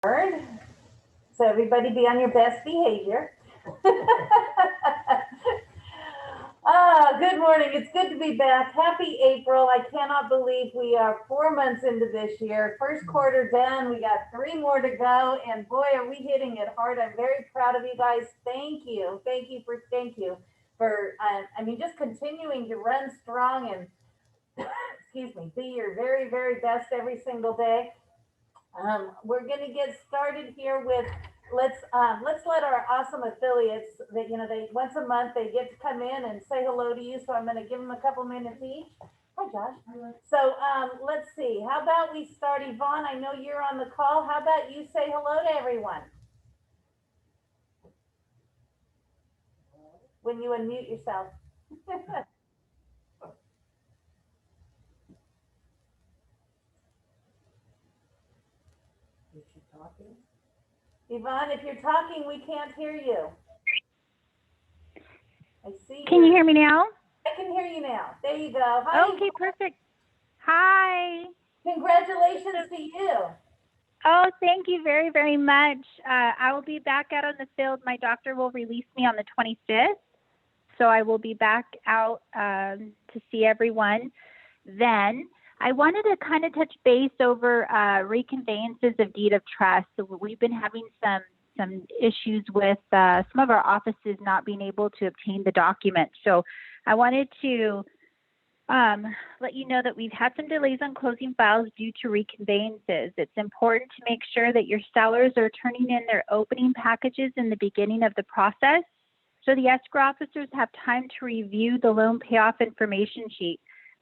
So everybody be on your best behavior. Good morning. It's good to be back. Happy April. I cannot believe we are 4 months into this year. First quarter done. We got 3 more to go. And boy, are we hitting it hard. I'm very proud of you guys. Thank you. Thank you for just continuing to run strong and excuse me, be your very, very best every single day. We're going to get started here with let's let our awesome affiliates that they once a month they get to come in and say hello to you. So I'm going to give them a couple minutes each. Hi, Josh. So let's see. How about we start, Yvonne? I know you're on the call. How about you say hello to everyone when you unmute yourself? Is she talking? Yvonne, if you're talking, we can't hear you. I see. Can you hear me now? I can hear you now. There you go. Hi. Okay, perfect. Hi. Congratulations to you. Oh, thank you very, very much. I will be back out on the field. My doctor will release me on the 25th. So I will be back out to see everyone then. I wanted to kind of touch base over reconveyances of deed of trust. So we've been having some issues with some of our offices not being able to obtain the documents. So I wanted to let you know that we've had some delays on closing files due to reconveyances. It's important to make sure that your sellers are turning in their opening packages in the beginning of the process, so the escrow officers have time to review the loan payoff information sheet.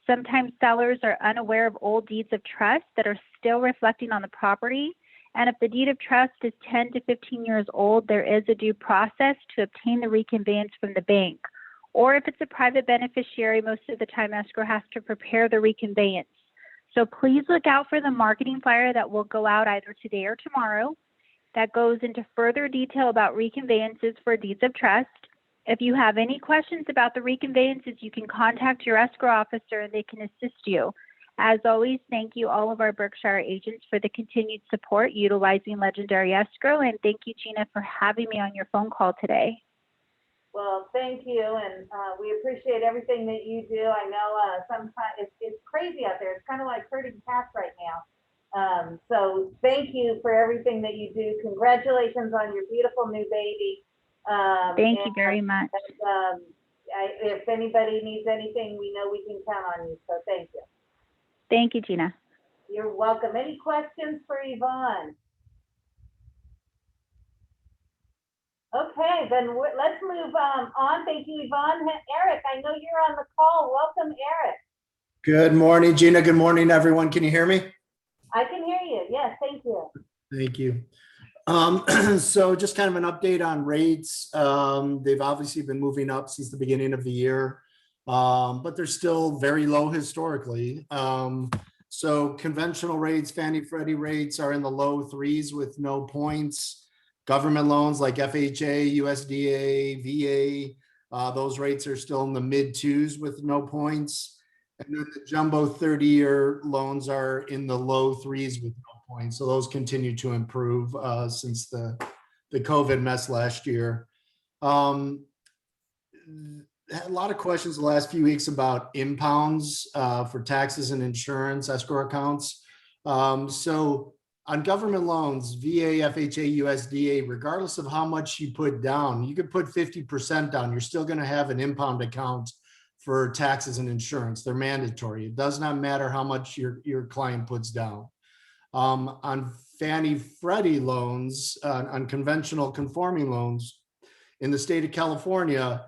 Sometimes sellers are unaware of old deeds of trust that are still reflecting on the property. And if the deed of trust is 10 to 15 years old, there is a due process to obtain the reconveyance from the bank. Or if it's a private beneficiary, most of the time escrow has to prepare the reconveyance. So please look out for the marketing flyer that will go out either today or tomorrow that goes into further detail about reconveyances for deeds of trust. If you have any questions about the reconveyances, you can contact your escrow officer and they can assist you. As always, thank you all of our Berkshire agents for the continued support utilizing Legendary Escrow, and thank you, Gina, for having me on your phone call today. Well, thank you, and we appreciate everything that you do. I know sometimes it's crazy out there. It's kind of like herding cats right now. So thank you for everything that you do. Congratulations on your beautiful new baby. Thank you very much. If anybody needs anything, we know we can count on you. So thank you. Thank you, Gina. You're welcome. Any questions for Yvonne? Okay, then let's move on. Thank you, Yvonne. Eric, I know you're on the call. Welcome, Eric. Good morning, Gina. Good morning, everyone. Can you hear me? I can hear you. Yes, thank you. Thank you. So just kind of an update on rates. They've obviously been moving up since the beginning of the year, but they're still very low historically. So conventional rates, Fannie Freddie rates are in the low 3s with no points. Government loans like FHA, USDA, VA, those rates are still in the mid 2s with no points. And then the jumbo 30-year loans are in the low 3s with no points. So those continue to improve since the COVID mess last year. A lot of questions the last few weeks about impounds for taxes and insurance escrow accounts. So on government loans, VA, FHA, USDA, regardless of how much you put down, you could put 50% down. You're still going to have an impound account for taxes and insurance. They're mandatory. It does not matter how much your client puts down. On Fannie Freddie loans, on conventional conforming loans in the state of California,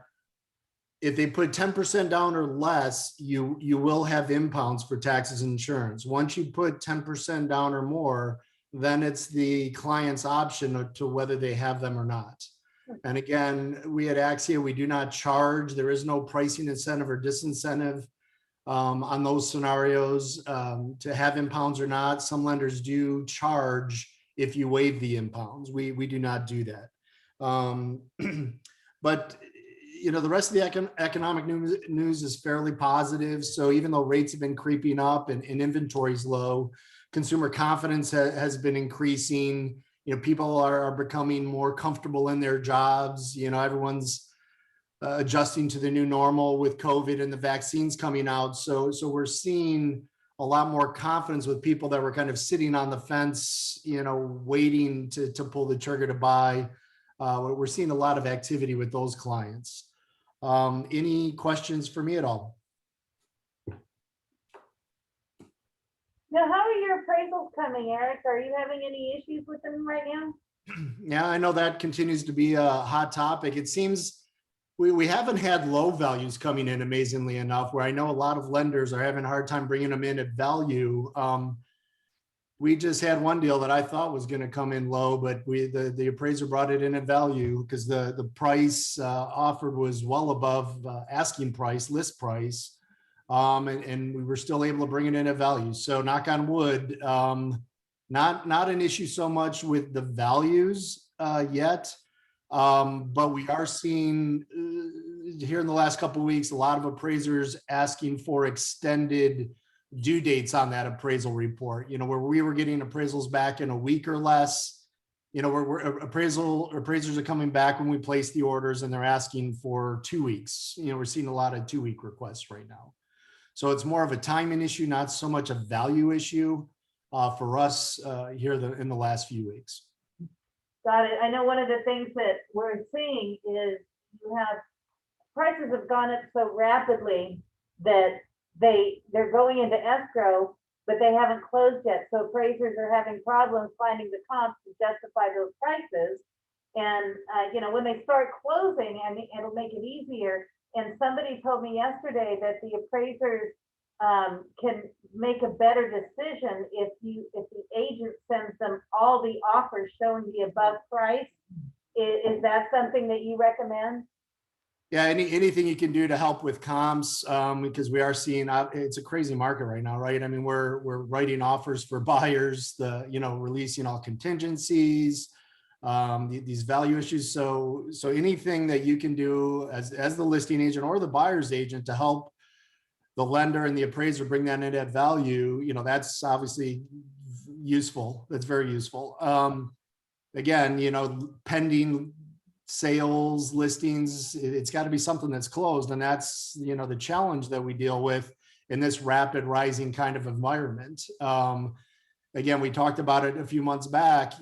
if they put 10% down or less, you will have impounds for taxes and insurance. Once you put 10% down or more, then it's the client's option to whether they have them or not. And again, we at Axia, we do not charge. There is no pricing incentive or disincentive on those scenarios to have impounds or not. Some lenders do charge if you waive the impounds. We do not do that. But you know, the rest of the economic news is fairly positive. So even though rates have been creeping up and inventory is low, consumer confidence has been increasing. people are becoming more comfortable in their jobs. Everyone's adjusting to the new normal with COVID and the vaccines coming out. So we're seeing a lot more confidence with people that were kind of sitting on the fence, waiting to pull the trigger to buy. We're seeing a lot of activity with those clients. Any questions for me at all? Now, how are your appraisals coming, Eric? Are you having any issues with them right now? Yeah, I know that continues to be a hot topic. It seems we haven't had low values coming in, amazingly enough, where I know a lot of lenders are having a hard time bringing them in at value. We just had one deal that I thought was going to come in low, but the appraiser brought it in at value because the price offered was well above asking price, list price. And we were still able to bring it in at value. So knock on wood, not an issue so much with the values yet. But we are seeing here in the last couple of weeks, a lot of appraisers asking for extended due dates on that appraisal report, where we were getting appraisals back in a week or less, where appraisers are coming back when we place the orders and they're asking for 2 weeks. We're seeing a lot of 2-week requests right now. So it's more of a timing issue, not so much a value issue for us here in the last few weeks. Got it. I know one of the things that we're seeing is prices have gone up so rapidly that they're going into escrow, but they haven't closed yet. So appraisers are having problems finding the comps to justify those prices. And when they start closing, and it'll make it easier. And somebody told me yesterday that the appraisers can make a better decision if the agent sends them all the offers showing the above price. Is that something that you recommend? Yeah, anything you can do to help with comps, because we are seeing it's a crazy market right now, right? I mean, we're writing offers for buyers, releasing all contingencies, these value issues. So anything that you can do as the listing agent or the buyer's agent to help the lender and the appraiser bring that in at value, that's obviously useful. That's very useful. Again, pending sales listings, it's got to be something that's closed. And that's, the challenge that we deal with in this rapid rising kind of environment. Again, we talked about it a few months back,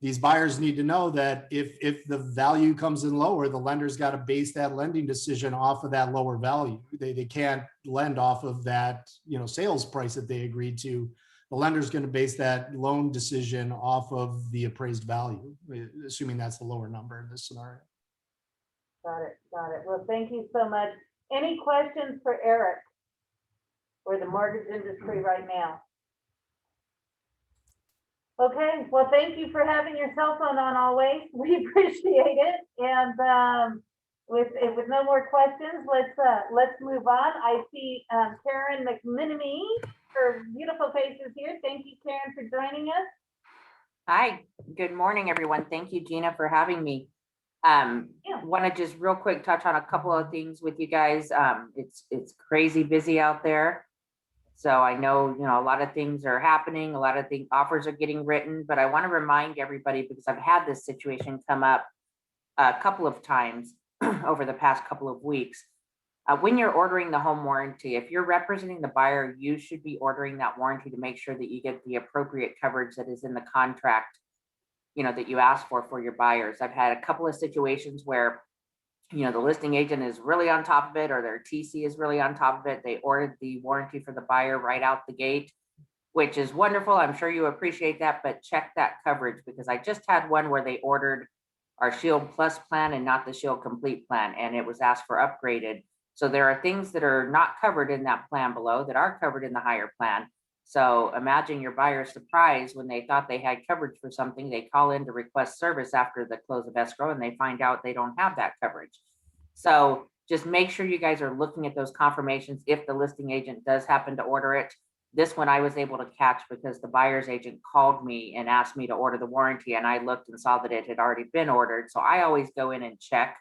these buyers need to know that if the value comes in lower, the lender's got to base that lending decision off of that lower value. They can't lend off of that, sales price that they agreed to. The lender's going to base that loan decision off of the appraised value, assuming that's the lower number in this scenario. Got it. Well, thank you so much. Any questions for Eric or the mortgage industry right now? Okay, well, thank you for having your cell phone on always. We appreciate it. And with no more questions, let's move on. I see Karen McMenemy, her beautiful face is here. Thank you, Karen, for joining us. Hi, good morning, everyone. Thank you, Gina, for having me. Want to just real quick touch on a couple of things with you guys. It's crazy busy out there. So I know, a lot of things are happening, a lot of offers are getting written, but I want to remind everybody, because I've had this situation come up a couple of times over the past couple of weeks. When you're ordering the home warranty, if you're representing the buyer, you should be ordering that warranty to make sure that you get the appropriate coverage that is in the contract, that you ask for your buyers. I've had a couple of situations where the listing agent is really on top of it, or their TC is really on top of it. They ordered the warranty for the buyer right out the gate, which is wonderful. I'm sure you appreciate that, but check that coverage, because I just had one where they ordered our Shield Plus plan and not the Shield Complete plan, and it was asked for upgraded. So there are things that are not covered in that plan below that are covered in the higher plan. So imagine your buyer's surprise when they thought they had coverage for something. They call in to request service after the close of escrow, and they find out they don't have that coverage. So just make sure you guys are looking at those confirmations if the listing agent does happen to order it. This one I was able to catch because the buyer's agent called me and asked me to order the warranty, and I looked and saw that it had already been ordered. So I always go in and check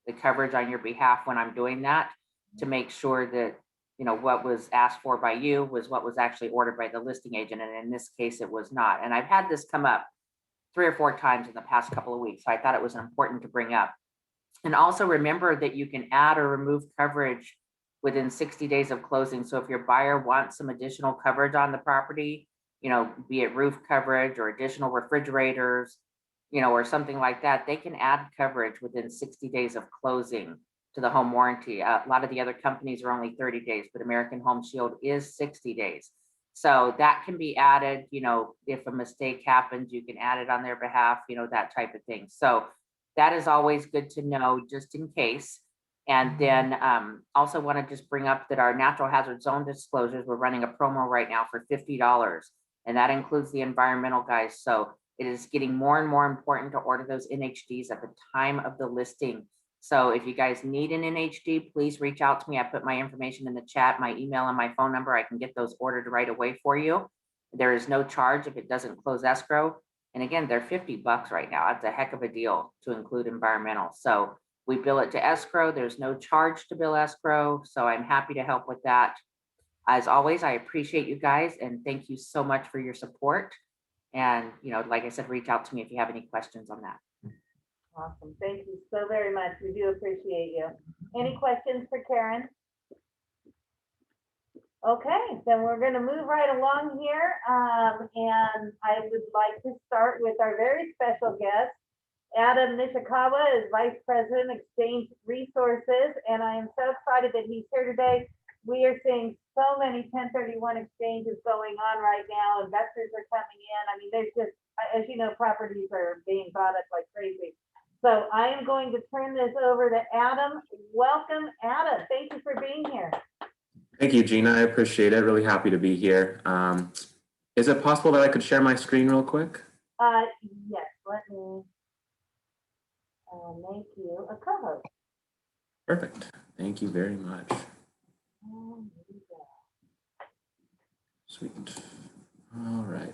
the coverage on your behalf when I'm doing that, to make sure that what was asked for by you was what was actually ordered by the listing agent. And in this case, it was not. And I've had this come up 3 or 4 times in the past couple of weeks. So I thought it was important to bring up. And also remember that you can add or remove coverage within 60 days of closing. So if your buyer wants some additional coverage on the property, be it roof coverage or additional refrigerators, or something like that, they can add coverage within 60 days of closing to the home warranty. A lot of the other companies are only 30 days, but American Home Shield is 60 days. So that can be added, if a mistake happens, you can add it on their behalf, that type of thing. So that is always good to know just in case. And then also want to just bring up that our natural hazard zone disclosures, we're running a promo right now for $50. And that includes the environmental guys. So it is getting more and more important to order those NHDs at the time of the listing. So if you guys need an NHD, please reach out to me. I put my information in the chat, my email and my phone number. I can get those ordered right away for you. There is no charge if it doesn't close escrow. And again, they're $50 right now. That's a heck of a deal to include environmental. So we bill it to escrow. There's no charge to bill escrow. So I'm happy to help with that. As always, I appreciate you guys and thank you so much for your support. And, like I said, reach out to me if you have any questions on that. Awesome. Thank you so very much. We do appreciate you. Any questions for Karen? Okay, then we're going to move right along here. And I would like to start with our very special guest. Adam Nishikawa is Vice President, Exchange Resources, and I am so excited that he's here today. We are seeing so many 1031 exchanges going on right now. Investors are coming in. I mean, there's just, as you know, properties are being bought up like crazy. So I am going to turn this over to Adam. Welcome, Adam. Thank you for being here. Thank you, Gina. I appreciate it. Really happy to be here. Is it possible that I could share my screen real quick? Yes, let me make you a co-host. Perfect. Thank you very much. Sweet. All right.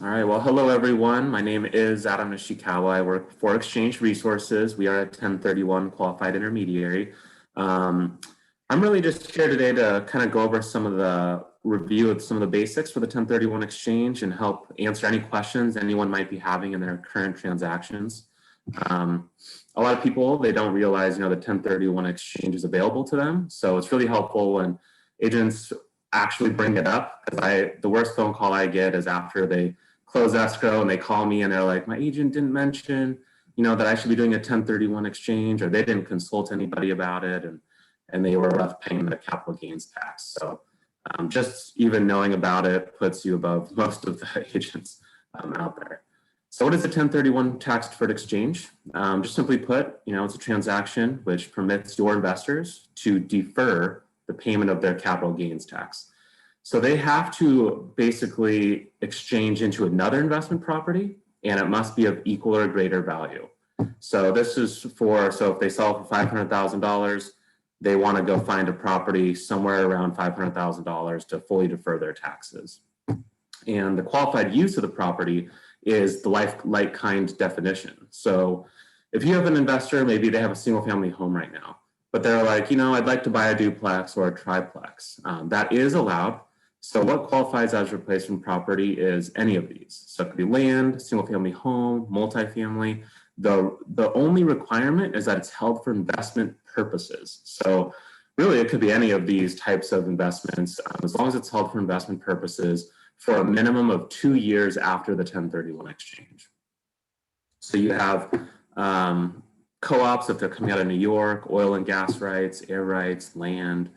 All right. Well, hello, everyone. My name is Adam Nishikawa. I work for Exchange Resources. We are a 1031 qualified intermediary. I'm really just here today to kind of go over some of the review of some of the basics for the 1031 exchange and help answer any questions anyone might be having in their current transactions. A lot of people, they don't realize, the 1031 exchange is available to them. So it's really helpful when agents actually bring it up. Because the worst phone call I get is after they close escrow and they call me and they're like, my agent didn't mention, that I should be doing a 1031 exchange, or they didn't consult anybody about it, and they were left paying the capital gains tax. So just even knowing about it puts you above most of the agents out there. So what is a 1031 tax deferred exchange? Just simply put, it's a transaction which permits your investors to defer the payment of their capital gains tax. So they have to basically exchange into another investment property, and it must be of equal or greater value. So this is so if they sell for $500,000, they want to go find a property somewhere around $500,000 to fully defer their taxes. And the qualified use of the property is the like kind definition. So if you have an investor, maybe they have a single family home right now, but they're like, I'd like to buy a duplex or a triplex. That is allowed. So what qualifies as replacement property is any of these. So it could be land, single family home, multifamily. The only requirement is that it's held for investment purposes. So really it could be any of these types of investments, as long as it's held for investment purposes for a minimum of 2 years after the 1031 exchange. So you have co-ops, if they're coming out of New York, oil and gas rights, air rights, land.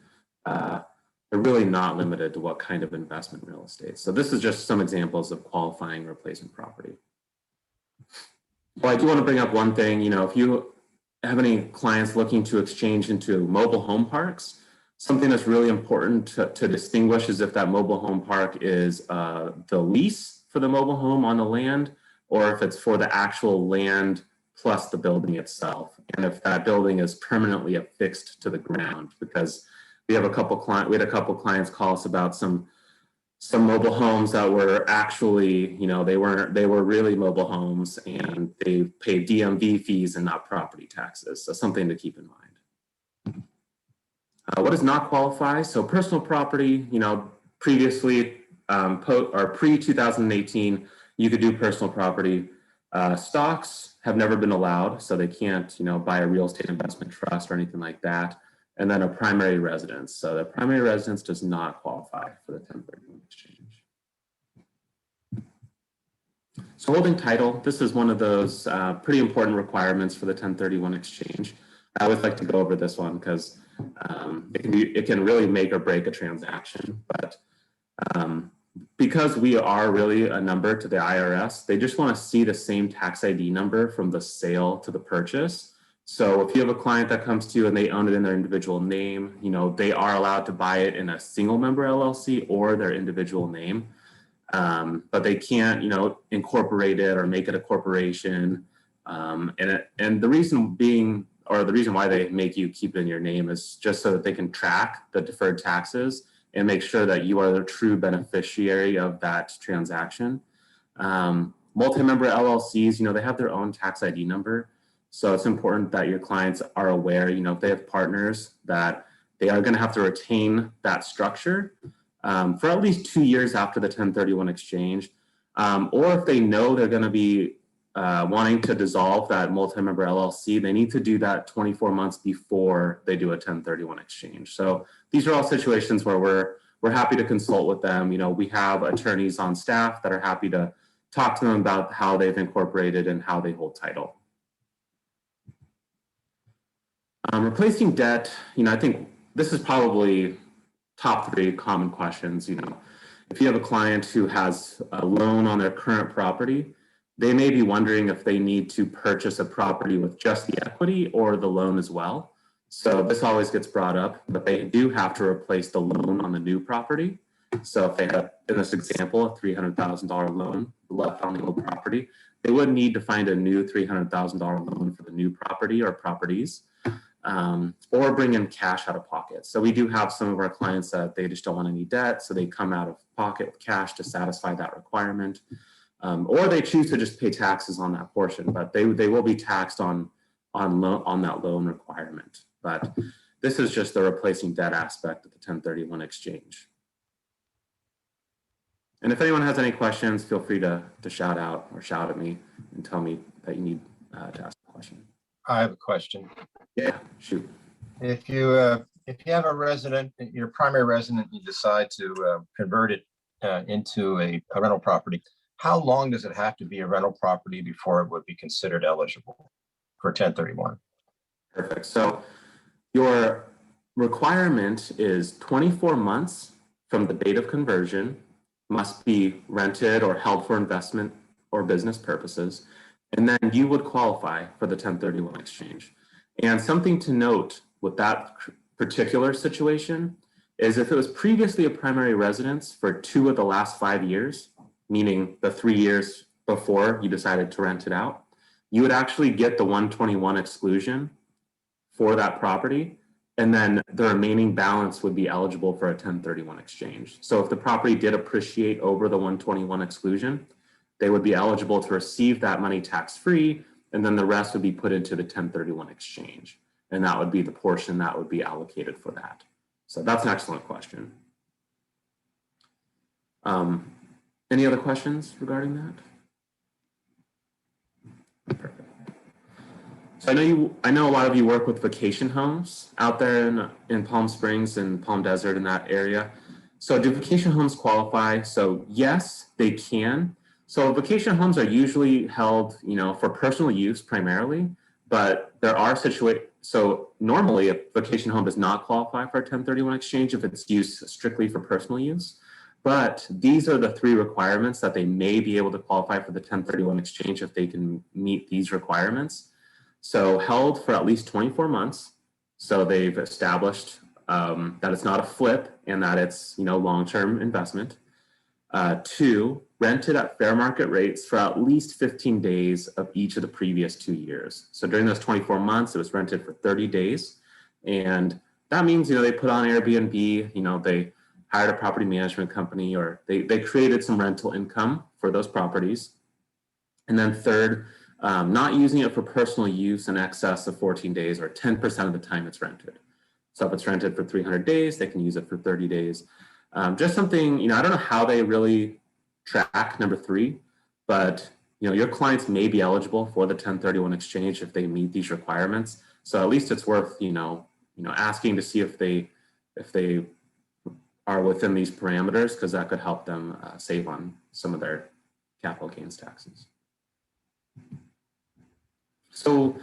They're really not limited to what kind of investment real estate. So this is just some examples of qualifying replacement property. Well, I do want to bring up one thing, if you have any clients looking to exchange into mobile home parks, something that's really important to distinguish is if that mobile home park is the lease for the mobile home on the land, or if it's for the actual land plus the building itself. And if that building is permanently affixed to the ground, because we had a couple clients call us about some mobile homes that were actually, they were really mobile homes and they paid DMV fees and not property taxes. So something to keep in mind. What does not qualify? So personal property, previously pre-2018, you could do personal property. Stocks have never been allowed, so they can't, buy a real estate investment trust or anything like that. And then a primary residence. So the primary residence does not qualify for the 1031 exchange. So holding title, this is one of those pretty important requirements for the 1031 exchange. I always like to go over this one because it can really make or break a transaction. But because we are really a number to the IRS, they just want to see the same tax ID number from the sale to the purchase. So if you have a client that comes to you and they own it in their individual name, they are allowed to buy it in a single member LLC or their individual name. But they can't, incorporate it or make it a corporation. And the reason being, or the reason why they make you keep it in your name is just so that they can track the deferred taxes and make sure that you are the true beneficiary of that transaction. Multi-member LLCs, they have their own tax ID number. So it's important that your clients are aware, if they have partners, that they are going to have to retain that structure for at least 2 years after the 1031 exchange. Or if they know they're going to be wanting to dissolve that multi-member LLC, they need to do that 24 months before they do a 1031 exchange. So these are all situations where we're happy to consult with them. We have attorneys on staff that are happy to talk to them about how they've incorporated and how they hold title. Replacing debt, I think this is probably top 3 common questions. If you have a client who has a loan on their current property, they may be wondering if they need to purchase a property with just the equity or the loan as well. So this always gets brought up, but they do have to replace the loan on the new property. So if they have, in this example, a $300,000 loan left on the old property, they would need to find a new $300,000 loan for the new property or properties. Or bring in cash out of pocket. So we do have some of our clients that they just don't want any debt, so they come out of pocket with cash to satisfy that requirement. Or they choose to just pay taxes on that portion, but they will be taxed on that loan requirement. But this is just the replacing debt aspect of the 1031 exchange. And if anyone has any questions, feel free to shout out or shout at me and tell me that you need to ask a question. I have a question. Yeah, shoot. If you have a resident, your primary resident, you decide to convert it into a rental property, how long does it have to be a rental property before it would be considered eligible for 1031? Perfect. So your requirement is 24 months from the date of conversion, must be rented or held for investment or business purposes, and then you would qualify for the 1031 exchange. And something to note with that particular situation is if it was previously a primary residence for 2 of the last 5 years, meaning the 3 years before you decided to rent it out, you would actually get the 121 exclusion for that property. And then the remaining balance would be eligible for a 1031 exchange. So if the property did appreciate over the 121 exclusion, they would be eligible to receive that money tax-free, and then the rest would be put into the 1031 exchange. And that would be the portion that would be allocated for that. So that's an excellent question. Any other questions regarding that? Perfect. So I know a lot of you work with vacation homes out there in Palm Springs and Palm Desert in that area. So do vacation homes qualify? So yes, they can. So vacation homes are usually held, for personal use primarily, but there are situations. So normally a vacation home does not qualify for a 1031 exchange if it's used strictly for personal use. But these are the 3 requirements that they may be able to qualify for the 1031 exchange if they can meet these requirements. So held for at least 24 months. So they've established that it's not a flip and that it's, long-term investment. 2, rented at fair market rates for at least 15 days of each of the previous 2 years. So during those 24 months, it was rented for 30 days. And that means, they put on Airbnb, they hired a property management company, or they created some rental income for those properties. And then 3rd, not using it for personal use in excess of 14 days or 10% of the time it's rented. So if it's rented for 300 days, they can use it for 30 days. Just something, I don't know how they really track number 3, but your clients may be eligible for the 1031 exchange if they meet these requirements. So at least it's worth, asking to see if they are within these parameters, because that could help them save on some of their capital gains taxes. So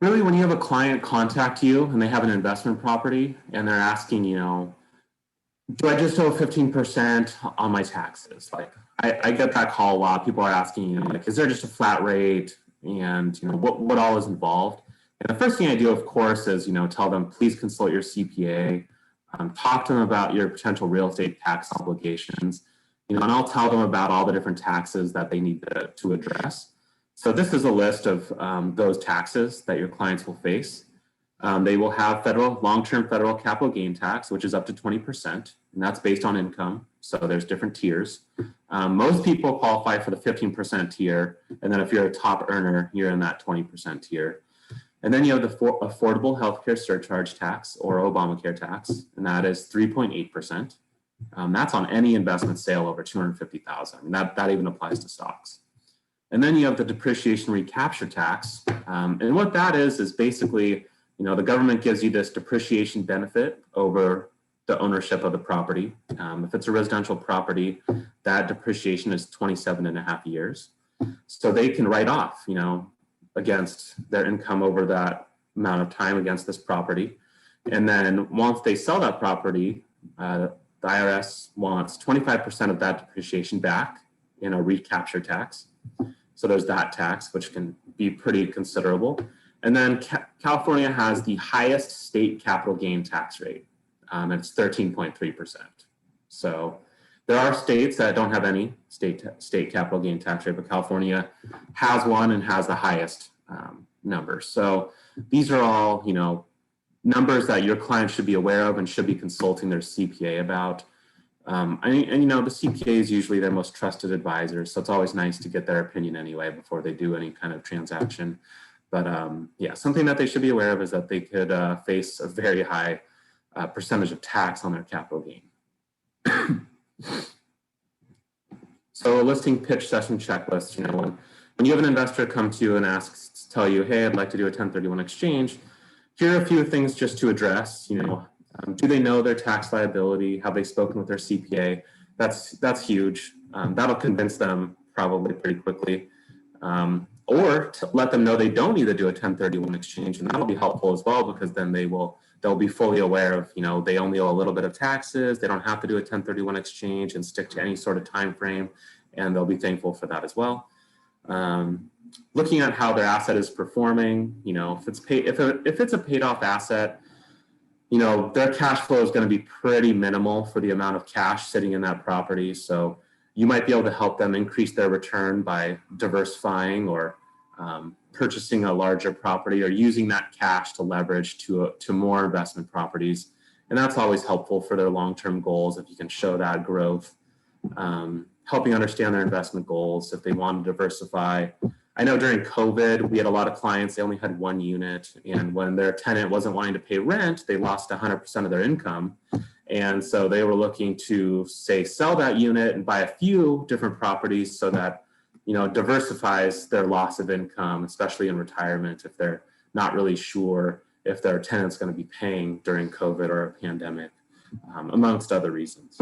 really, when you have a client contact you and they have an investment property and they're asking, do I just owe 15% on my taxes? Like, I get that call a lot. People are asking, like, is there just a flat rate, and what all is involved? And the first thing I do, of course, is tell them, please consult your CPA, talk to them about your potential real estate tax obligations, and I'll tell them about all the different taxes that they need to address. So this is a list of those taxes that your clients will face. They will have long-term federal capital gain tax, which is up to 20%, and that's based on income. So there's different tiers. Most people qualify for the 15% tier, and then if you're a top earner, you're in that 20% tier. And then you have the affordable healthcare surcharge tax, or Obamacare tax, and that is 3.8%. That's on any investment sale over $250,000. I mean, that even applies to stocks. And then you have the depreciation recapture tax, and what that is basically, the government gives you this depreciation benefit over the ownership of the property. If it's a residential property, that depreciation is 27.5 years. So they can write off, against their income over that amount of time against this property. And then once they sell that property, the IRS wants 25% of that depreciation back in a recapture tax. So there's that tax, which can be pretty considerable. And then California has the highest state capital gain tax rate. It's 13.3%. So there are states that don't have any state capital gain tax rate, but California has one and has the highest numbers. So these are all, numbers that your clients should be aware of and should be consulting their CPA about. And the CPA is usually their most trusted advisor, so it's always nice to get their opinion anyway before they do any kind of transaction. But yeah, something that they should be aware of is that they could face a very high percentage of tax on their capital gain. So a listing pitch session checklist, when you have an investor come to you and tell you, hey, I'd like to do a 1031 exchange, here are a few things just to address. Do they know their tax liability? Have they spoken with their CPA? That's huge. That'll convince them probably pretty quickly. Or to let them know they don't need to do a 1031 exchange, and that'll be helpful as well, because then they'll be fully aware of, they only owe a little bit of taxes. They don't have to do a 1031 exchange and stick to any sort of time frame, and they'll be thankful for that as well. Looking at how their asset is performing, if it's a paid off asset, their cash flow is going to be pretty minimal for the amount of cash sitting in that property. So you might be able to help them increase their return by diversifying or purchasing a larger property, or using that cash to leverage to more investment properties. And that's always helpful for their long-term goals if you can show that growth. Helping understand their investment goals if they want to diversify. I know during COVID, we had a lot of clients, they only had one unit, and when their tenant wasn't wanting to pay rent, they lost 100% of their income. And so they were looking to, say, sell that unit and buy a few different properties so that, diversifies their loss of income, especially in retirement, if they're not really sure if their tenant's going to be paying during COVID or a pandemic, amongst other reasons.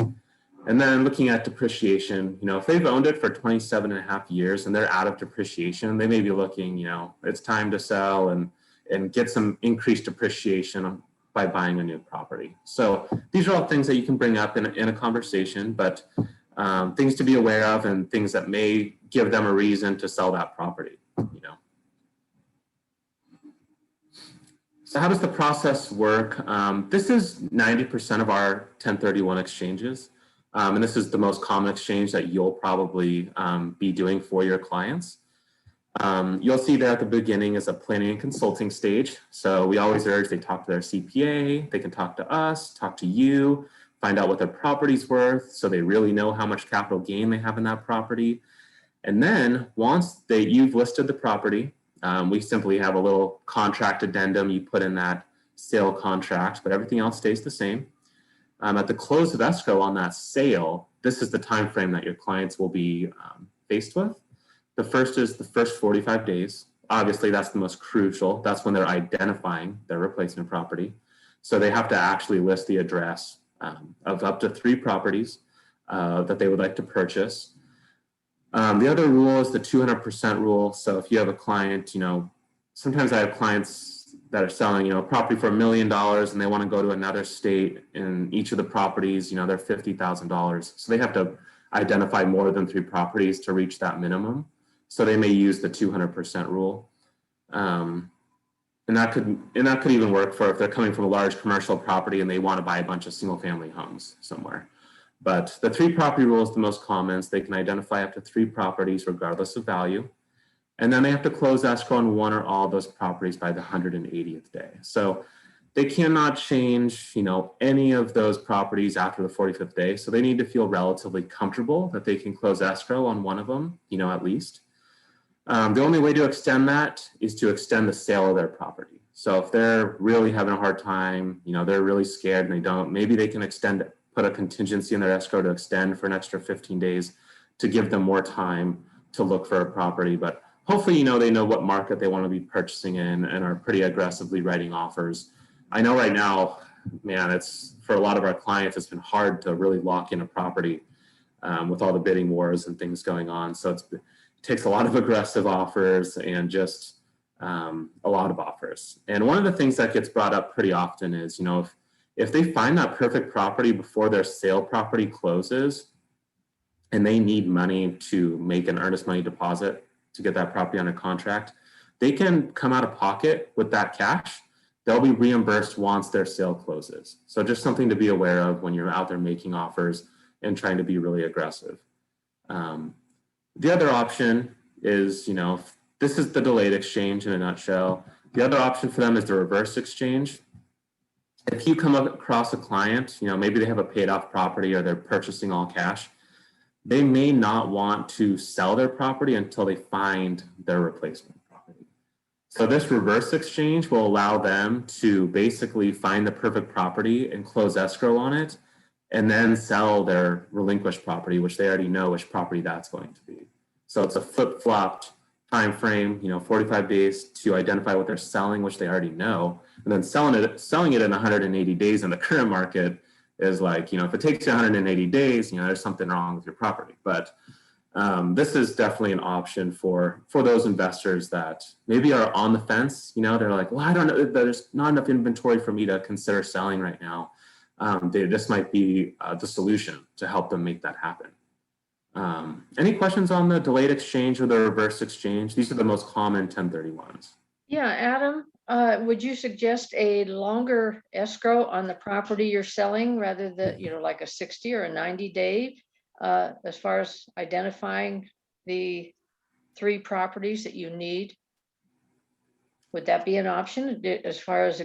And then looking at depreciation, if they've owned it for 27.5 years and they're out of depreciation, they may be looking, it's time to sell and get some increased depreciation by buying a new property. So these are all things that you can bring up in a conversation, but things to be aware of and things that may give them a reason to sell that property, So how does the process work? This is 90% of our 1031 exchanges. And this is the most common exchange that you'll probably be doing for your clients. You'll see there at the beginning is a planning and consulting stage. So we always urge they talk to their CPA, they can talk to us, talk to you, find out what their property's worth, so they really know how much capital gain they have in that property. And then once you've listed the property, we simply have a little contract addendum you put in that sale contract, but everything else stays the same. At the close of escrow on that sale, this is the time frame that your clients will be faced with. The first is the first 45 days. Obviously, that's the most crucial. That's when they're identifying their replacement property. So they have to actually list the address of up to 3 properties that they would like to purchase. The other rule is the 200% rule. So if you have a client, sometimes I have clients that are selling, a property for $1 million and they want to go to another state, and each of the properties, they're $50,000. So they have to identify more than 3 properties to reach that minimum. So they may use the 200% rule. And that could even work for if they're coming from a large commercial property and they want to buy a bunch of single family homes somewhere. But the 3 property rule is the most common. So they can identify up to 3 properties regardless of value. And then they have to close escrow on 1 or all of those properties by the 180th day. So they cannot change, any of those properties after the 45th day. So they need to feel relatively comfortable that they can close escrow on 1 of them, at least. The only way to extend that is to extend the sale of their property. So if they're really having a hard time, they're really scared and maybe they can put a contingency in their escrow to extend for an extra 15 days to give them more time to look for a property. But hopefully, they know what market they want to be purchasing in and are pretty aggressively writing offers. I know right now, man, it's for a lot of our clients, it's been hard to really lock in a property with all the bidding wars and things going on. So it takes a lot of aggressive offers and just a lot of offers. And one of the things that gets brought up pretty often is, if they find that perfect property before their sale property closes and they need money to make an earnest money deposit to get that property under contract, they can come out of pocket with that cash. They'll be reimbursed once their sale closes. So just something to be aware of when you're out there making offers and trying to be really aggressive. The other option is, this is the delayed exchange in a nutshell. The other option for them is the reverse exchange. If you come across a client, maybe they have a paid off property or they're purchasing all cash, they may not want to sell their property until they find their replacement property. So this reverse exchange will allow them to basically find the perfect property and close escrow on it, and then sell their relinquished property, which they already know which property that's going to be. So it's a flip-flopped time frame, 45 days to identify what they're selling, which they already know, and then selling it in 180 days in the current market is like, if it takes you 180 days, there's something wrong with your property. But this is definitely an option for those investors that maybe are on the fence. They're like, well, I don't know, there's not enough inventory for me to consider selling right now. This might be the solution to help them make that happen. Any questions on the delayed exchange or the reverse exchange? These are the most common 1031s. Yeah, Adam, would you suggest a longer escrow on the property you're selling rather than, like a 60 or a 90-day as far as identifying the 3 properties that you need? Would that be an option as far as,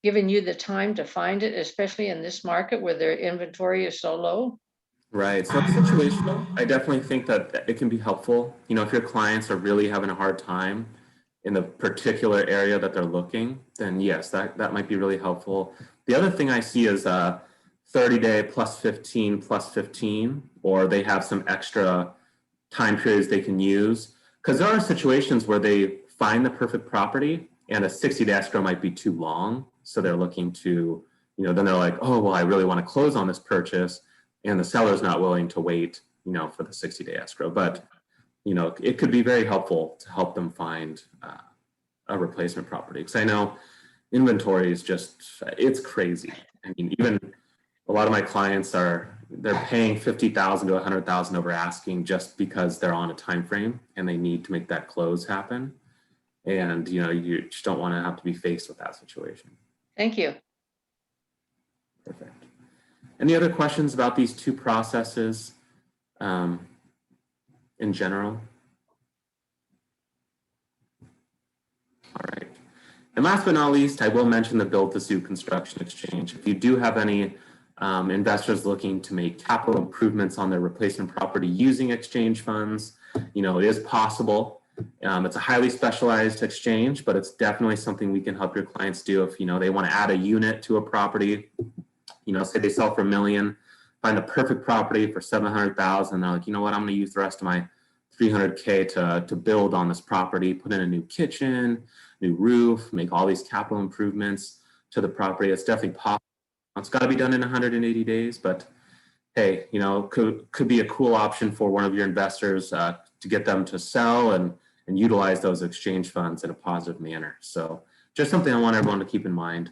giving you the time to find it, especially in this market where their inventory is so low? Right, so it's situational. I definitely think that it can be helpful. If your clients are really having a hard time in the particular area that they're looking, then yes, that might be really helpful. The other thing I see is 30-day plus 15 plus 15, or they have some extra time periods they can use. Because there are situations where they find the perfect property and a 60-day escrow might be too long. So they're looking to, then they're like, oh, well, I really want to close on this purchase. And the seller's not willing to wait, for the 60-day escrow. But, it could be very helpful to help them find a replacement property. Because I know inventory is it's crazy. I mean, even a lot of my clients they're paying $50,000 to $100,000 over asking just because they're on a time frame and they need to make that close happen. And, you just don't want to have to be faced with that situation. Thank you. Perfect. Any other questions about these 2 processes in general? All right. And last but not least, I will mention the build-to-suit construction exchange. If you do have any investors looking to make capital improvements on their replacement property using exchange funds, it is possible. It's a highly specialized exchange, but it's definitely something we can help your clients do if, they want to add a unit to a property. Say they sell for $1 million, find the perfect property for 700,000. They're like, you know what, I'm going to use the rest of my 300K to build on this property, put in a new kitchen, new roof, make all these capital improvements to the property. It's definitely possible. It's got to be done in 180 days, but hey, could be a cool option for one of your investors to get them to sell and utilize those exchange funds in a positive manner. So just something I want everyone to keep in mind.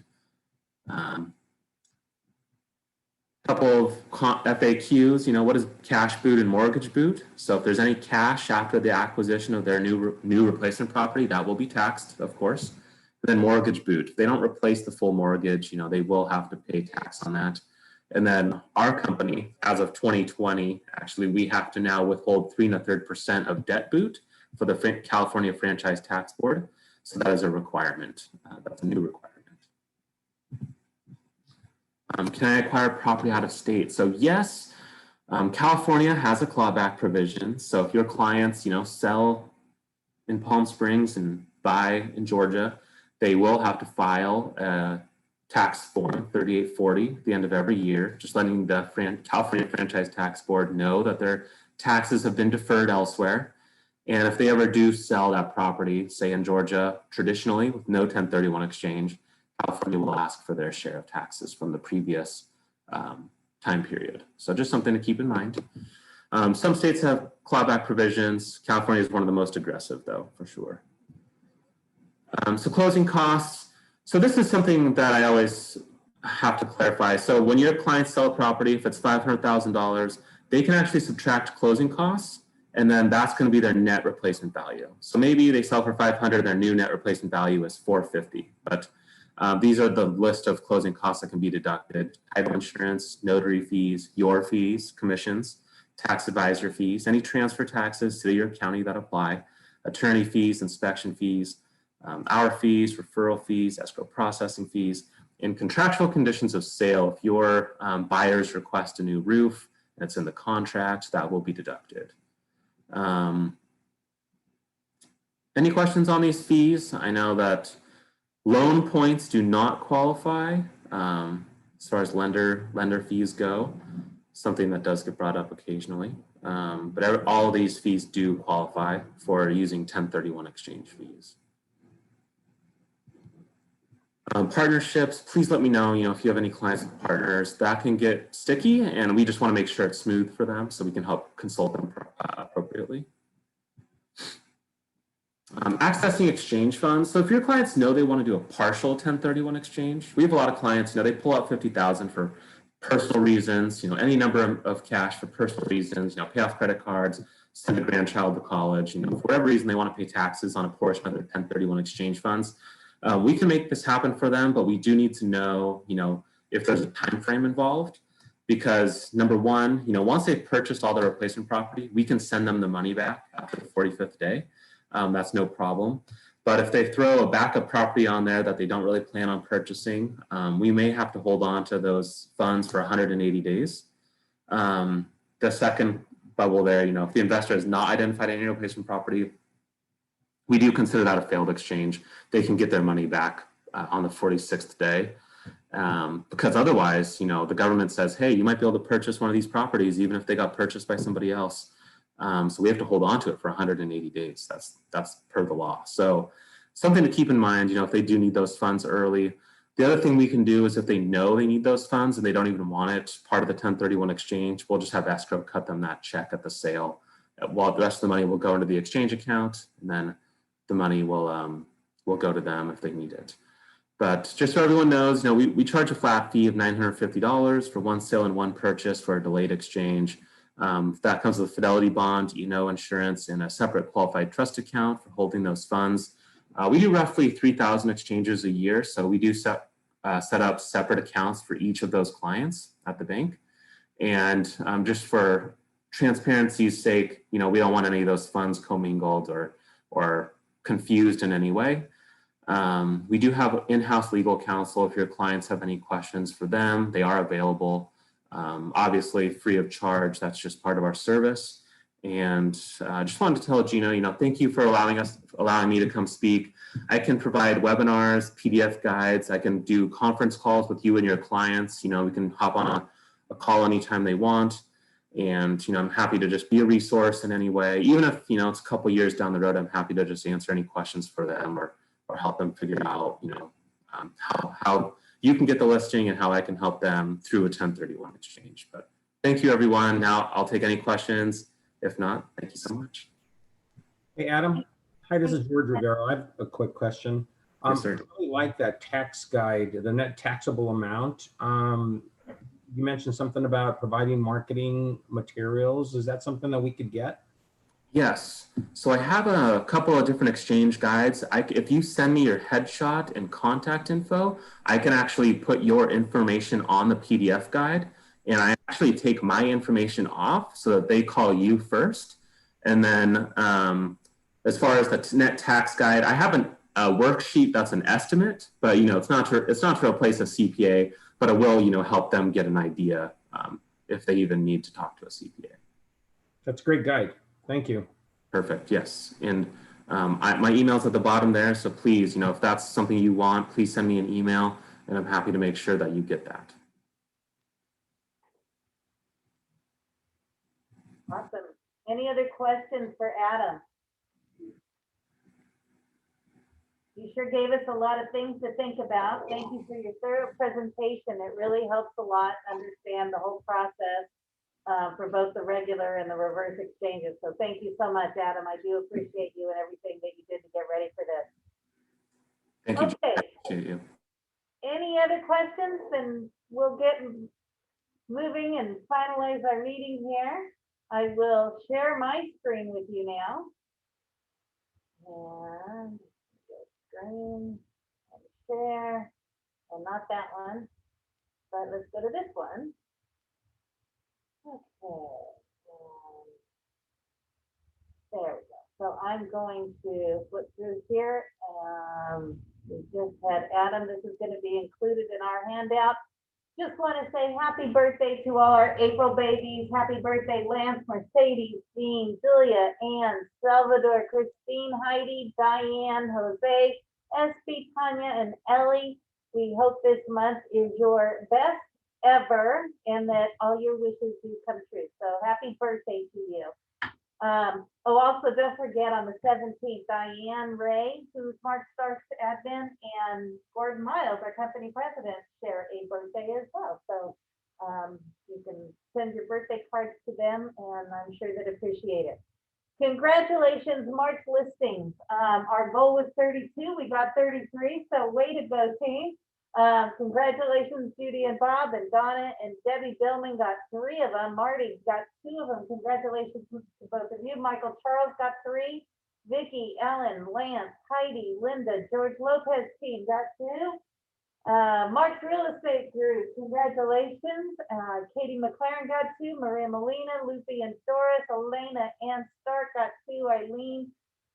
Couple of FAQs, what is cash boot and mortgage boot? So if there's any cash after the acquisition of their new replacement property, that will be taxed, of course. But then mortgage boot, if they don't replace the full mortgage, they will have to pay tax on that. And then our company, as of 2020, actually, we have to now withhold 3 1/3% of debt boot for the California Franchise Tax Board. So that is a requirement. That's a new requirement. Can I acquire property out of state? So yes, California has a clawback provision. So if your clients, sell in Palm Springs and buy in Georgia, they will have to file a tax form 3840 at the end of every year, just letting the California Franchise Tax Board know that their taxes have been deferred elsewhere. And if they ever do sell that property, say in Georgia, traditionally with no 1031 exchange, California will ask for their share of taxes from the previous time period. So just something to keep in mind. Some states have clawback provisions. California is one of the most aggressive though, for sure. So closing costs. So this is something that I always have to clarify. So when your clients sell a property, if it's $500,000, they can actually subtract closing costs, and then that's going to be their net replacement value. So maybe they sell for 500, their new net replacement value is 450, but these are the list of closing costs that can be deducted: title insurance, notary fees, your fees, commissions, tax advisor fees, any transfer taxes to your county that apply, attorney fees, inspection fees, our fees, referral fees, escrow processing fees, and contractual conditions of sale. If your buyers request a new roof and it's in the contract, that will be deducted. Any questions on these fees? I know that loan points do not qualify as far as lender fees go, something that does get brought up occasionally. But all of these fees do qualify for using 1031 exchange fees. Partnerships, please let me know, if you have any clients and partners that can get sticky, and we just want to make sure it's smooth for them so we can help consult them appropriately. Accessing exchange funds. So if your clients know they want to do a partial 1031 exchange, we have a lot of clients, they pull out 50,000 for personal reasons, any number of cash for personal reasons, pay off credit cards, send a grandchild to college, for whatever reason they want to pay taxes on a portion of their 1031 exchange funds. We can make this happen for them, but we do need to know, if there's a time frame involved, because number one, once they've purchased all their replacement property, we can send them the money back after the 45th day. That's no problem. But if they throw a backup property on there that they don't really plan on purchasing, we may have to hold on to those funds for 180 days. The second bubble there, if the investor has not identified any replacement property, we do consider that a failed exchange. They can get their money back on the 46th day. Because otherwise, the government says, hey, you might be able to purchase one of these properties even if they got purchased by somebody else. So we have to hold on to it for 180 days. That's per the law. So something to keep in mind, if they do need those funds early. The other thing we can do is if they know they need those funds and they don't even want it part of the 1031 exchange, we'll just have escrow cut them that check at the sale. While the rest of the money will go into the exchange account, and then the money will go to them if they need it. But just so everyone knows, we charge a flat fee of $950 for one sale and one purchase for a delayed exchange. That comes with a fidelity bond, insurance, and a separate qualified trust account for holding those funds. We do roughly 3,000 exchanges a year, so we do set up separate accounts for each of those clients at the bank. And just for transparency's sake, we don't want any of those funds commingled or confused in any way. We do have in-house legal counsel. If your clients have any questions for them, they are available. Obviously free of charge. That's just part of our service. And I just wanted to tell Gina, thank you for allowing me to come speak. I can provide webinars, PDF guides. I can do conference calls with you and your clients. We can hop on a call anytime they want. And, I'm happy to just be a resource in any way. Even if, it's a couple years down the road, I'm happy to just answer any questions for them or help them figure out, how you can get the listing and how I can help them through a 1031 exchange. But thank you, everyone. Now I'll take any questions. If not, thank you so much. Hey, Adam. Hi, this is George Rivera. I have a quick question. Yes, sir. I really like that tax guide, the net taxable amount. You mentioned something about providing marketing materials. Is that something that we could get? Yes. So I have a couple of different exchange guides. If you send me your headshot and contact info, I can actually put your information on the PDF guide. And I actually take my information off so that they call you first. And then as far as the net tax guide, I have a worksheet that's an estimate, but it's not to replace a CPA, but it will help them get an idea if they even need to talk to a CPA. That's a great guide. Thank you. Perfect. Yes. And my email's at the bottom there. So please, if that's something you want, please send me an email and I'm happy to make sure that you get that. Awesome. Any other questions for Adam? You sure gave us a lot of things to think about. Thank you for your thorough presentation. It really helps a lot understand the whole process for both the regular and the reverse exchanges. So thank you so much, Adam. I do appreciate you and everything that you did to get ready for this. Thank you. Okay. I appreciate you. Any other questions? Then we'll get moving and finalize our meeting here. I will share my screen with you now. And screen and share, and not that one, but let's go to this one. Okay. There we go. So I'm going to flip through here. We just had Adam. This is going to be included in our handout. Just want to say happy birthday to all our April babies. Happy birthday, Lance, Mercedes, Dean, Julia, Ann, Salvador, Christine, Heidi, Diane, Jose, SB, Tanya, and Ellie. We hope this month is your best ever and that all your wishes do come true. So happy birthday to you. Also, don't forget on the 17th, Diane Ray, who's Mark Stark's admin, and Gordon Miles, our company president, share a birthday as well. So you can send your birthday cards to them, and I'm sure they'd appreciate it. Congratulations, March listings. Our goal was 32. We got 33, so way to go, team. Congratulations, Judy and Bob and Donna and Debbie Billman got 3 of them. Marty got 2 of them. Congratulations to both of you. Michael Charles got 3. Vicky, Ellen, Lance, Heidi, Linda, George Lopez team got 2. Mark's Real Estate Group, congratulations. Katie McLaren got 2. Maria Molina, Lucy and Doris, Elena Ann Stark got 2. Eileen,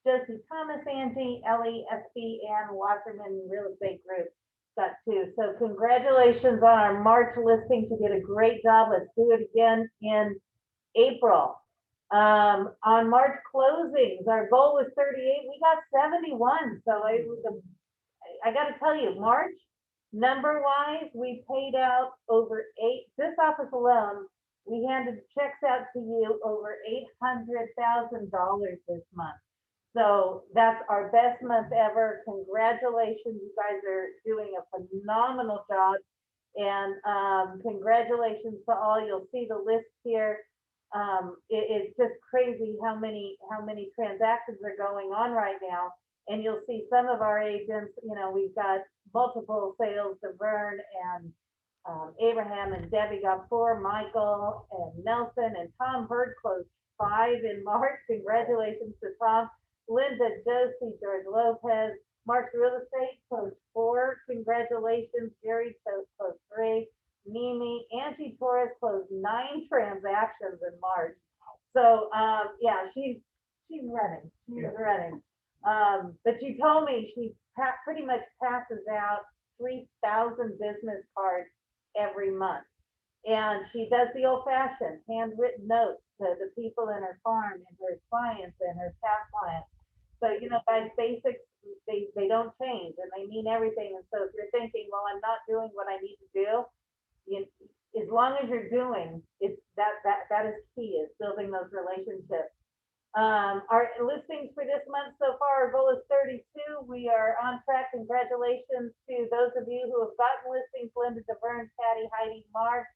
Josie Thomas, Angie, Ellie, SB, and Wasserman Real Estate Group got 2. So congratulations on our March listing. You did a great job. Let's do it again in April. On March closings, our goal was 38. We got 71. So I got to tell you, March, number wise, we paid out over this office alone, we handed checks out to you over $800,000 this month. So that's our best month ever. Congratulations. You guys are doing a phenomenal job. And congratulations to all. You'll see the list here. It's just crazy how many transactions are going on right now. And you'll see some of our agents, we've got multiple sales to Vern and Abraham and Debbie got 4, Michael and Nelson and Tom Bird closed 5 in March. Congratulations to Tom. Linda, Josie, George Lopez, Mark's Real Estate closed 4. Congratulations. Jerry closed 3. Mimi, Angie Torres closed 9 transactions in March. So yeah, she's running. She's running. But she told me she pretty much passes out 3,000 business cards every month. And she does the old fashioned handwritten notes to the people in her farm and her clients and her past clients. So, you know, guys, basics, they don't change and they mean everything. And so if you're thinking, well, I'm not doing what I need to do, you, as long as you're doing, it's that is key, is building those relationships. Our listings for this month so far, our goal is 32. We are on track. Congratulations to those of you who have gotten listings: Linda, DeVerne, Patty, Heidi, Mark,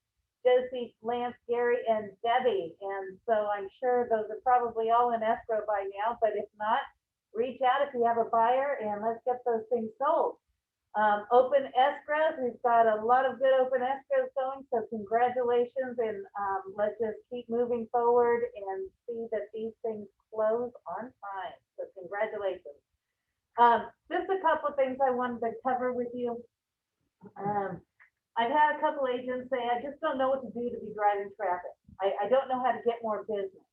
Josie, Lance, Gary, and Debbie. And so I'm sure those are probably all in escrow by now, but if not, reach out if you have a buyer and let's get those things sold. Open escrows, we've got a lot of good open escrows going, so congratulations, and let's just keep moving forward and see that these things close on time. So congratulations. Just a couple of things I wanted to cover with you. I've had a couple agents say, I just don't know what to do to be driving traffic. I don't know how to get more business.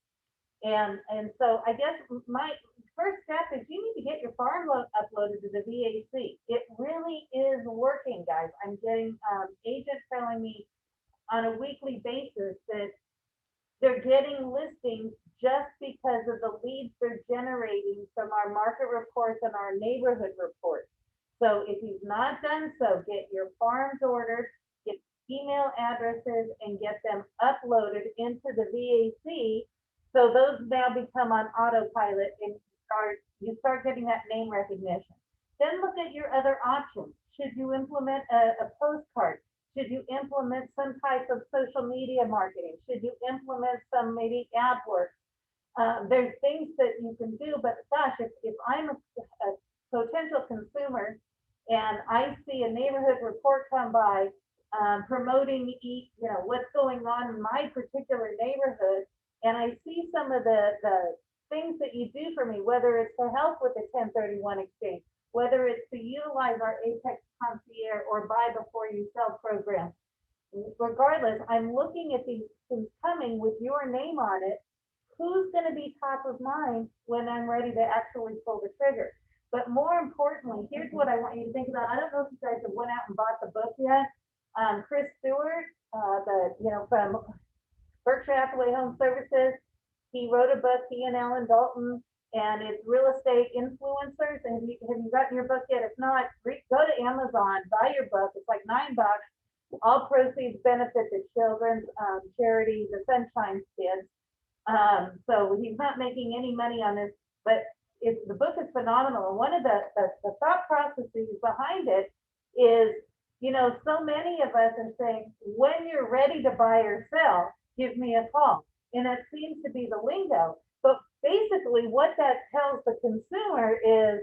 And so I guess my first step is you need to get your farm uploaded to the VAC. It really is working, guys. I'm getting agents telling me on a weekly basis that they're getting listings just because of the leads they're generating from our market reports and our neighborhood reports. So if you've not done so, get your farms ordered, get email addresses, and get them uploaded into the VAC. So those now become on autopilot, and you start getting that name recognition. Then look at your other options. Should you implement a postcard? Should you implement some type of social media marketing? Should you implement some maybe AdWords? There's things that you can do, but gosh, if I'm a potential consumer and I see a neighborhood report come by promoting, what's going on in my particular neighborhood, and I see some of the things that you do for me, whether it's to help with the 1031 exchange, whether it's to utilize our Apex Concierge or buy before you sell program. Regardless, I'm looking at these things coming with your name on it. Who's going to be top of mind when I'm ready to actually pull the trigger? But more importantly, here's what I want you to think about. I don't know if you guys have went out and bought the book yet. Chris Stewart, from Berkshire Hathaway Home Services, he wrote a book, he and Alan Dalton, and it's Real Estate Influencers. And have you gotten your book yet? If not, go to Amazon, buy your book. It's like $9. All proceeds benefit the children's charity, the Sunshine Kids. So he's not making any money on this, but the book is phenomenal. And one of the thought processes behind it is, so many of us are saying, when you're ready to buy or sell, give me a call. And it seems to be the lingo. But basically what that tells the consumer is,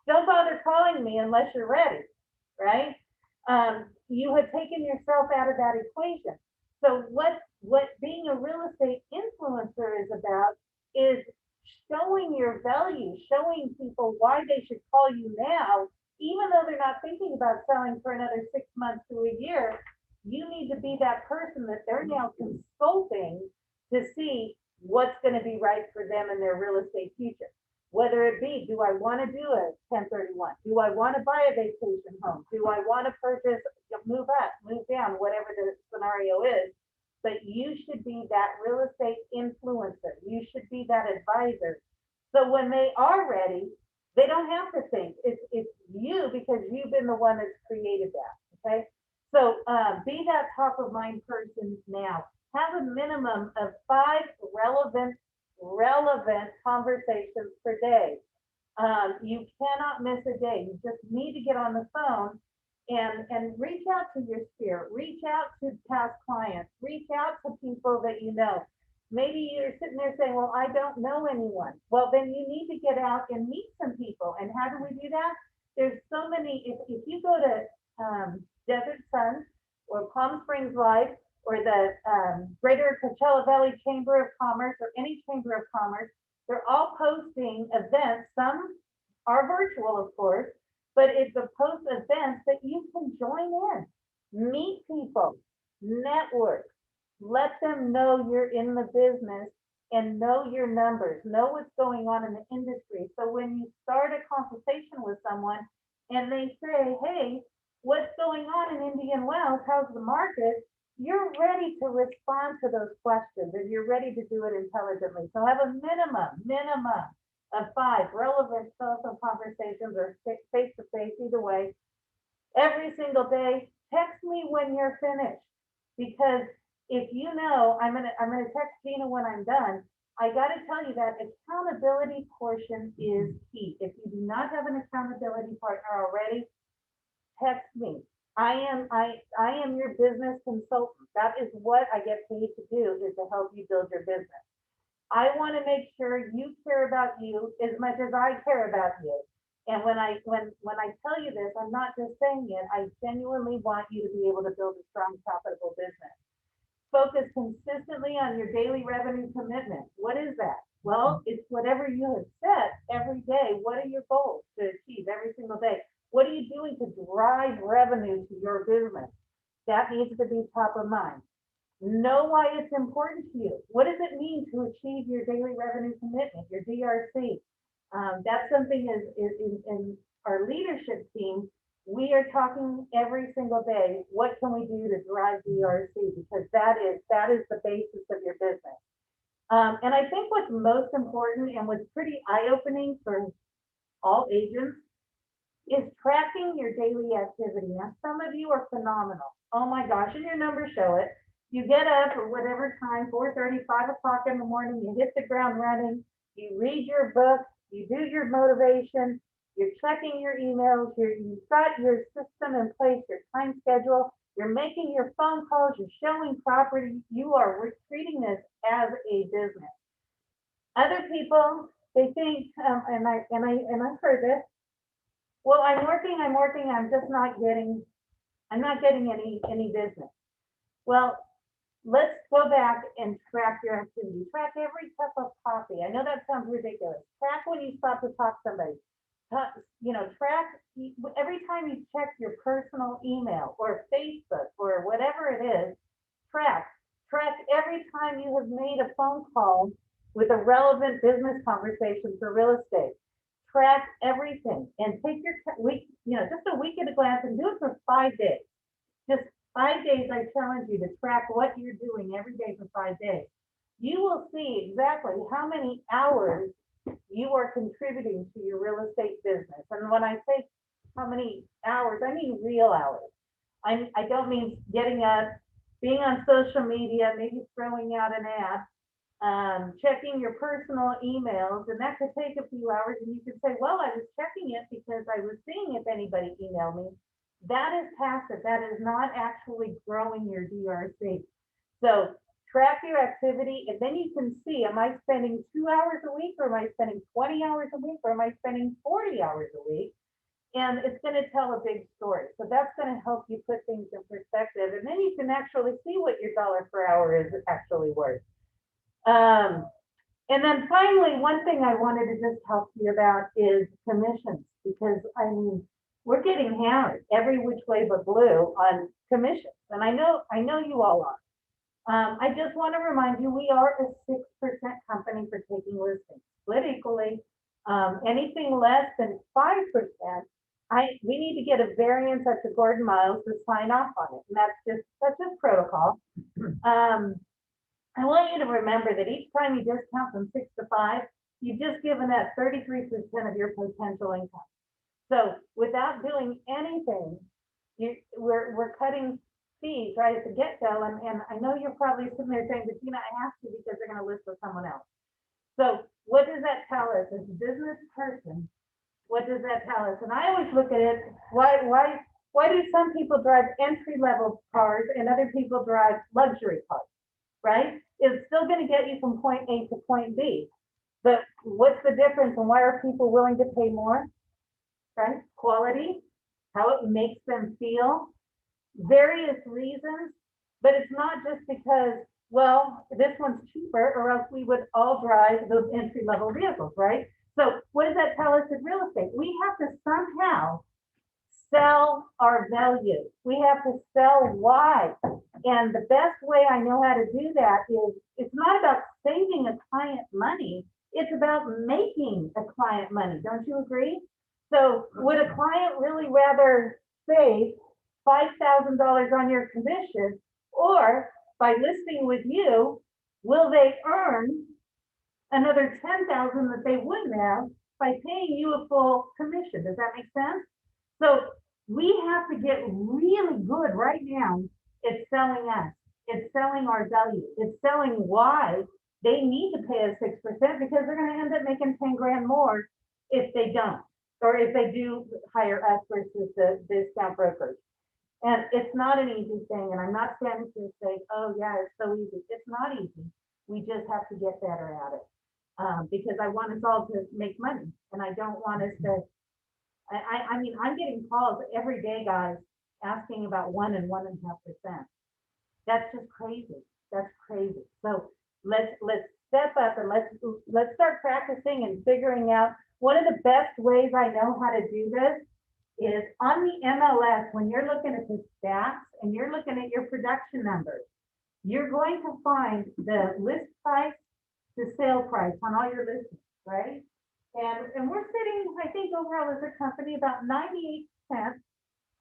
don't bother calling me unless you're ready, right? You have taken yourself out of that equation. So what being a real estate influencer is about is showing your value, showing people why they should call you now, even though they're not thinking about selling for another 6 months to a year. You need to be that person that they're now consulting to see what's going to be right for them in their real estate future. Whether it be, do I want to do a 1031? Do I want to buy a vacation home? Do I want to purchase, move up, move down, whatever the scenario is? But you should be that real estate influencer. You should be that advisor. So when they are ready, they don't have to think. It's you, because you've been the one that's created that. Okay. So be that top of mind person now. Have a minimum of 5 relevant conversations per day. You cannot miss a day. You just need to get on the phone and reach out to your sphere, reach out to past clients, reach out to people that you know. Maybe you're sitting there saying, well, I don't know anyone. Well, then you need to get out and meet some people. And how do we do that? There's so many. If you go to Desert Sun or Palm Springs Life or the Greater Coachella Valley Chamber of Commerce or any Chamber of Commerce, they're all posting events. Some are virtual, of course, but it's a post events that you can join in, meet people, network, let them know you're in the business and know your numbers, know what's going on in the industry. So when you start a conversation with someone and they say, hey, what's going on in Indian Wells? How's the market? you're ready to respond to those questions and you're ready to do it intelligently. So have a minimum of 5 relevant telephone conversations or face-to-face, either way, every single day. Text me when you're finished, because if you know, I'm gonna text Gina when I'm done. I got to tell you that accountability portion is key. If you do not have an accountability partner already, text me. I am your business consultant. That is what I get paid to do, is to help you build your business. I want to make sure you care about you as much as I care about you. And when I tell you this, I'm not just saying it. I genuinely want you to be able to build a strong, profitable business. Focus consistently on your daily revenue commitment. What is that? Well, it's whatever you have set every day. What are your goals to achieve every single day? What are you doing to drive revenue to your business? That needs to be top of mind. Know why it's important to you. What does it mean to achieve your daily revenue commitment, your DRC? That's something in our leadership team. We are talking every single day. What can we do to drive DRC? Because that is the basis of your business. And I think what's most important and what's pretty eye-opening for all agents is tracking your daily activity. Now, some of you are phenomenal. Oh my gosh, and your numbers show it. You get up at whatever time, 4:30, 5 o'clock in the morning, you hit the ground running, you read your book, you do your motivation, you're checking your emails, you've got your system in place, your time schedule, you're making your phone calls, you're showing property, we're treating this as a business. Other people, they think, and I've heard this, well, I'm working, I'm just not getting any business. Well, let's go back and track your activity. Track every cup of coffee. I know that sounds ridiculous. Track when you stop to talk to somebody. Track every time you check your personal email or Facebook or whatever it is. Track every time you have made a phone call with a relevant business conversation for real estate. Track everything and take your week, just a week at a glance, and do it for 5 days. Just 5 days, I challenge you to track what you're doing every day for 5 days. You will see exactly how many hours you are contributing to your real estate business. And when I say how many hours, I mean real hours. I don't mean getting up, being on social media, maybe throwing out an ad, checking your personal emails, and that could take a few hours. And you could say, well, I was checking it because I was seeing if anybody emailed me. That is passive. That is not actually growing your DRC. So track your activity, and then you can see, am I spending 2 hours a week, or am I spending 20 hours a week, or am I spending 40 hours a week? And it's going to tell a big story. So that's going to help you put things in perspective. And then you can actually see what your dollar per hour is actually worth. And then finally, one thing I wanted to just talk to you about is commissions, because we're getting hammered every which way but blue on commissions. And I know you all are. I just want to remind you, we are a 6% company for taking listings, split equally. Anything less than 5%, we need to get a variance at the Gordon Miles to sign off on it. And that's just protocol. I want you to remember that each time you discount from 6 to 5, you've just given that 33% of your potential income. So without doing anything, we're cutting fees right at the get-go. And I know you're probably sitting there saying, but Gina, I have to because they're going to list with someone else. So what does that tell us as a business person? What does that tell us? And I always look at it, why do some people drive entry-level cars and other people drive luxury cars, right? It's still going to get you from point A to point B. But what's the difference, and why are people willing to pay more? Right? Quality, how it makes them feel, various reasons. But it's not just because, well, this one's cheaper, or else we would all drive those entry-level vehicles, right? So what does that tell us in real estate? We have to somehow sell our value. We have to sell why. And the best way I know how to do that is, it's not about saving a client money. It's about making a client money. Don't you agree? So would a client really rather save $5,000 on your commission, Or by listing with you, will they earn another 10,000 that they wouldn't have by paying you a full commission? Does that make sense? So we have to get really good right now at selling us. It's selling our value. It's selling why they need to pay us 6% because they're going to end up making 10 grand more if they don't, or if they do hire us versus the discount brokers. And it's not an easy thing. And I'm not standing to say, oh yeah, it's so easy. It's not easy. We just have to get better at it. Because I want us all to make money. And I don't want us to, I mean, I'm getting calls every day, guys, asking about 1 and 1.5%. That's just crazy. That's crazy. So let's step up and let's start practicing and figuring out. One of the best ways I know how to do this is on the MLS, when you're looking at the stats and you're looking at your production numbers, you're going to find the list price to sale price on all your listings, right? And we're sitting, I think overall as a company, about 98%.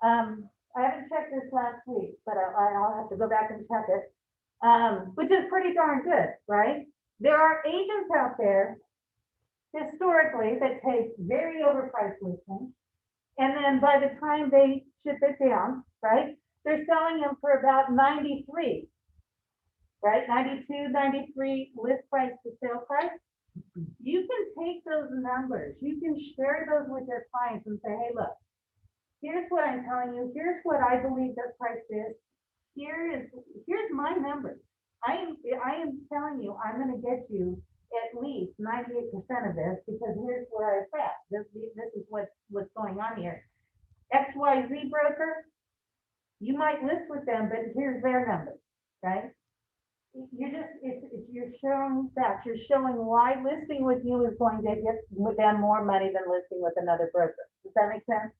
I haven't checked this last week, but I'll have to go back and check it, which is pretty darn good, right? There are agents out there historically that take very overpriced listings. And then by the time they ship it down, right, they're selling them for about 93, right? 92, 93 list price to sale price. You can take those numbers, you can share those with your clients and say, hey, look, here's what I'm telling you, here's what I believe that price is. Here's my numbers. I am telling you, I'm going to get you at least 98% of this because here's where I sat. This is what's going on here. XYZ broker, you might list with them, but here's their numbers, right? You're showing that. You're showing why listing with you is going to get them more money than listing with another broker. Does that make sense?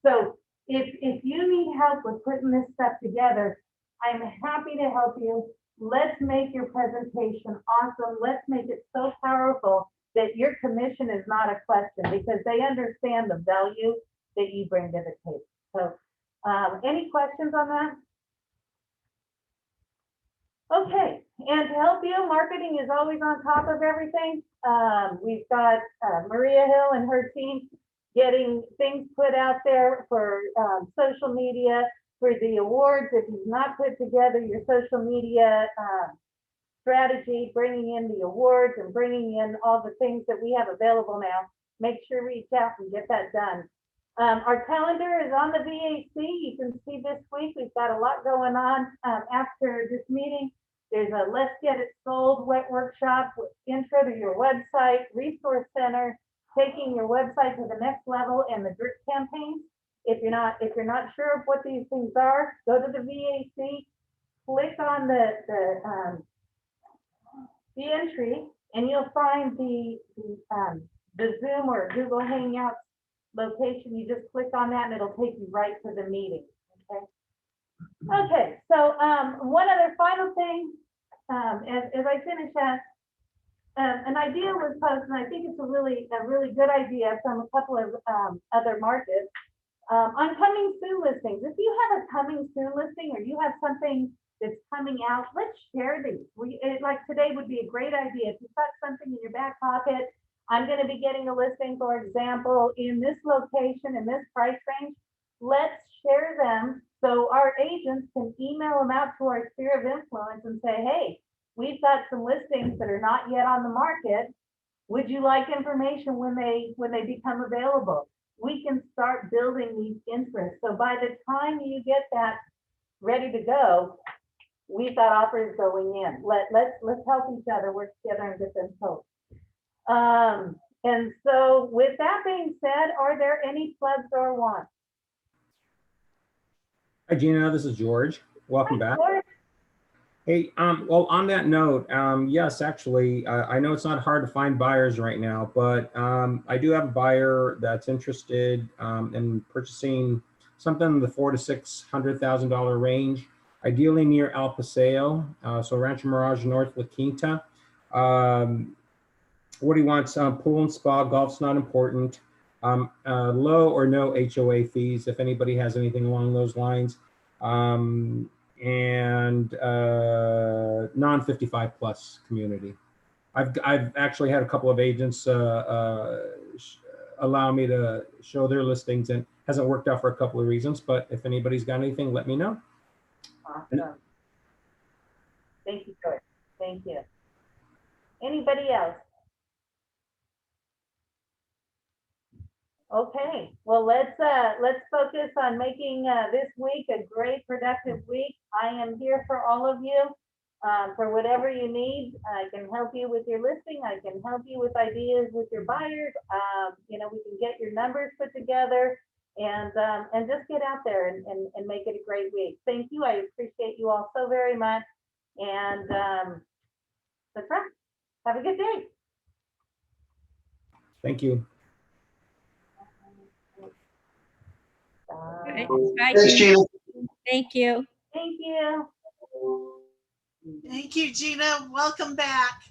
So if you need help with putting this stuff together, I'm happy to help you. Let's make your presentation awesome. Let's make it so powerful that your commission is not a question because they understand the value that you bring to the table. So any questions on that? Okay, and to help you, marketing is always on top of everything. We've got Maria Hill and her team getting things put out there for social media, for the awards. If you've not put together your social media strategy, bringing in the awards and bringing in all the things that we have available now, make sure you reach out and get that done. Our calendar is on the VAC. You can see this week, we've got a lot going on after this meeting. There's a Let's Get It Sold wet workshop, intro to your website, resource center, taking your website to the next level, and the drip campaign. If you're not sure of what these things are, go to the VAC, click on the entry, and you'll find the Zoom or Google Hangouts location. You just click on that, and it'll take you right to the meeting. Okay. Okay. So one other final thing, as I finish that. An idea was posted, and I think it's a really good idea from a couple of other markets on coming soon listings. If you have a coming soon listing or you have something that's coming out, let's share these. Like today would be a great idea. If you've got something in your back pocket, I'm going to be getting a listing, for example, in this location, in this price range. Let's share them so our agents can email them out to our sphere of influence and say, hey, we've got some listings that are not yet on the market. Would you like information when they become available? We can start building these interests. So by the time you get that ready to go, we've got offers going in. Let's help each other work together and get them sold. And so with that being said, are there any floods or wants? Hi, Gina, this is George. Welcome back. George. Hey, well, on that note, yes, actually, I know it's not hard to find buyers right now, but I do have a buyer that's interested in purchasing something in the $400,000 to $600,000 range, ideally near El Paseo, so Rancho Mirage North La Quinta. What he wants, pool and spa, golf's not important. Low or no HOA fees, if anybody has anything along those lines. and non-55 plus community. I've actually had a couple of agents allow me to show their listings, and hasn't worked out for a couple of reasons, but if anybody's got anything, let me know. Awesome. Thank you, George. Thank you. Anybody else? Okay, well, let's focus on making this week a great productive week. I am here for all of you, for whatever you need. I can help you with your listing. I can help you with ideas with your buyers. You know, we can get your numbers put together and just get out there and make it a great week. Thank you. I appreciate you all so very much. And that's right. Have a good day. Thank you. Thanks, Gina. Thank you. Thank you. Thank you, Gina. Welcome back.